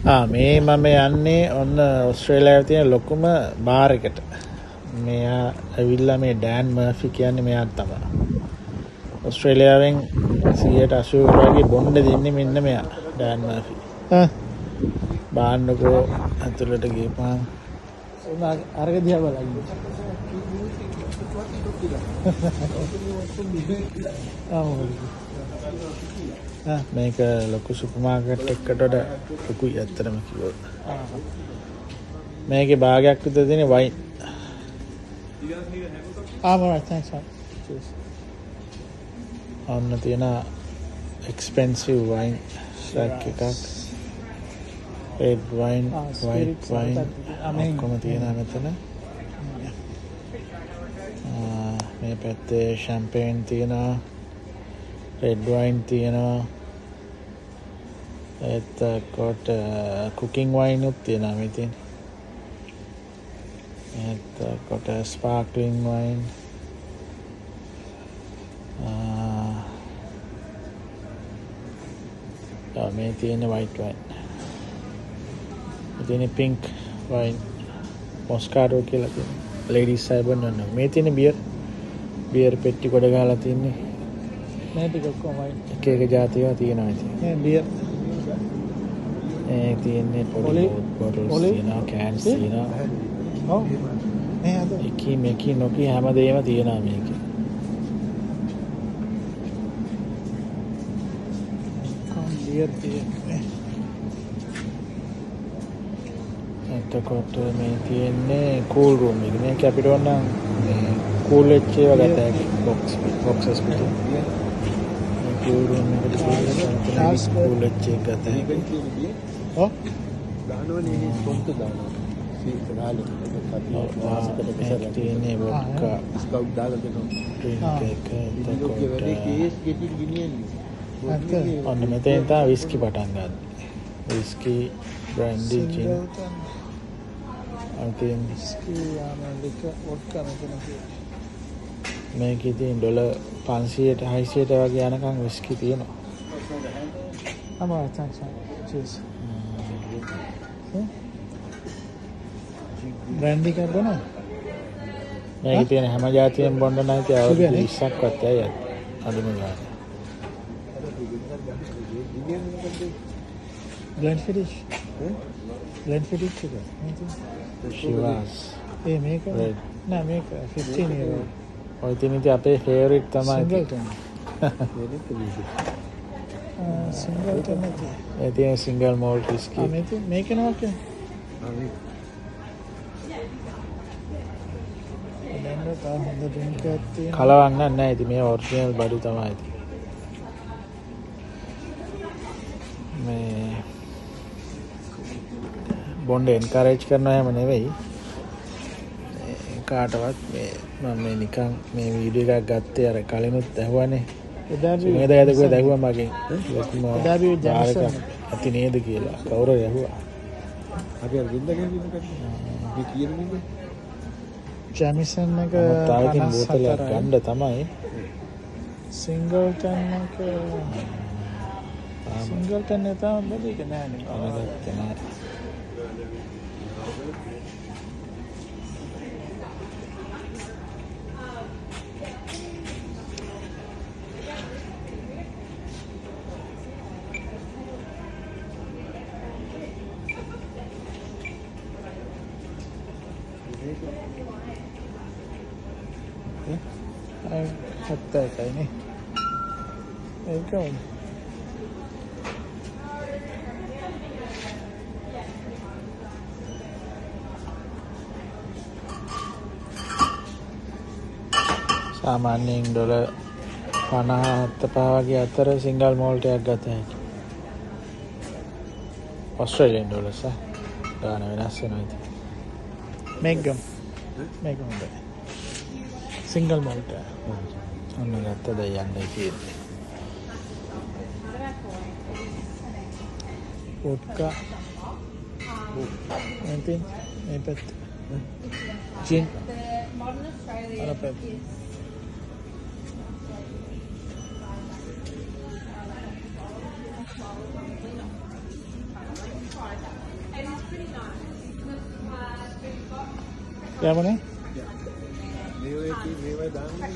මේ මම යන්නේ ඔන්න ඔස්ට්‍රේලියාවේ තියෙන ලොකුම බාර් එකට. මෙයා ඇවිල්ලා මේ ඩෑන් මර්ෆි කියන්නේ මෙයා තමයි. ඔස්ට්‍රේලියාවෙන් 180 වගේ බොණ්ඩ දෙන්නේ මෙන්න මෙයා ඩෑන් මර්ෆි. බාන්නකෝ ඇතුළට ගිහපන්. අරක දිහා බලන්න. මේක ලොකු සුපර් මාකට් එකකට ලොකුයි ඇත්තටම කිව්වොත්. මේකේ භාගයක් විතර තියෙන වයින්. alright thanks man. cheers. ඔන්න තියෙන expensive wine rack එකක්. red wine, white wine ඔක්කොම තියෙනවා මෙතන. මේ පැත්තේ champagne තියෙනවා. red wine තියෙනවා. එතකොට cooking wine උත් තියෙනවා මෙතන. එතකොට sparkling wine. මේ තියෙන white wine. මෙතන pink wine. Moscato කියලා තියෙනවා. Ladies Saibon නෝ. මේ තියෙන beer පෙට්ටි කොට ගහලා තින්නේ. මේ ටික ඔක්කොම වයින් එක එක જાතියව තියෙනවා ඉතින්. මේ බියර් තියෙන්නේ පොඩි බොටල්ස් තියෙනවා, කෑන්ස් තියෙනවා. ඔව්. මේ අද එකී මේකී නොකී හැමදේම තියෙනවා මේකේ. කොම් බියර් තියෙන්නේ. එතකොට මේ තියෙන්නේ cool room එක. මේක අපිට ඕන නම් cool වෙච්ච ඒවා ගත හැකි boxes පිටු. cool room එකට cool වෙච්ච එක ගත හැකි. ඔව්. දානවනේ පොන්ත දානවා. සීතලාලේ කපි තියෙන්නේ වොඩ්කා ස්කවුට් දාලා දෙනවා. ඩ්‍රින්ක් එක ඔන්න මෙතෙන් තමයි විස්කි පටන් ගන්න. විස්කි brandy gin අන්තිම විස්කි ආමලික වොඩ්කා මෙතන මේකේ තියෙන $500 600 වගේ යනකම් විස්කි තියෙනවා. අමාරු thanks cheers. brandy එකක් බොනවා. මේකේ තියෙන හැම જાතියෙම බොන්න නම් ඉතින් අවුරුදු 20ක්වත් ඇයි අඩුම ගානේ. Glenfiddich. Glenfiddich එක. Shivas. මේක නෑ මේක 15 euro. ඔය තියෙන ඉතින් අපේ ෆේවරිට් තමයි. Singleton එක. ඒ තියෙන single malt whisky. මේක නෝ කියන්නේ. කලවන්න නැහැ ඉතින් මේ ඔරිජිනල් බඩු තමයි ඉතින්. මේ බොන්ඩ් එන්කරේජ් කරනවා හැම නෙවෙයි. කාටවත් මම මේ නිකන් මේ වීඩියෝ එකක් ගත්තේ අර කලිනුත් ඇහුවානේ. එදා දැකුවා දැකුවා මගෙන්. එදා බි ජානසන් අති නේද කියලා කවුරු ඇහුවා. අපි අර ගින්ද කියන්නේ ජැමිසන් එක තායිකින් බෝතලයක් ගන්න තමයි. සිංගල්ටන් එක සිංගල්ටන් එක තමයි බඩේක නෑනේ. අනගත්තේ නෑ. එකයි නේ. ඒකයි. සාමාන්‍යයෙන් $50-75 වගේ අතර සිංගල් මෝල්ට් එකක් ගත හැකියි. ඔස්ට්‍රේලියන් ඩොලර්ස් ගාන වෙනස් වෙනවා ඉතින්. මේක හොඳයි. සිංගල් මෝල්ට් ඔන්න ගත්තද යන්නේ කියන්නේ. වොඩ්කා නැතිනම් මේ පැත්ත ජින් අර පැත්ත කැමනේ? මේවා දාන්නේ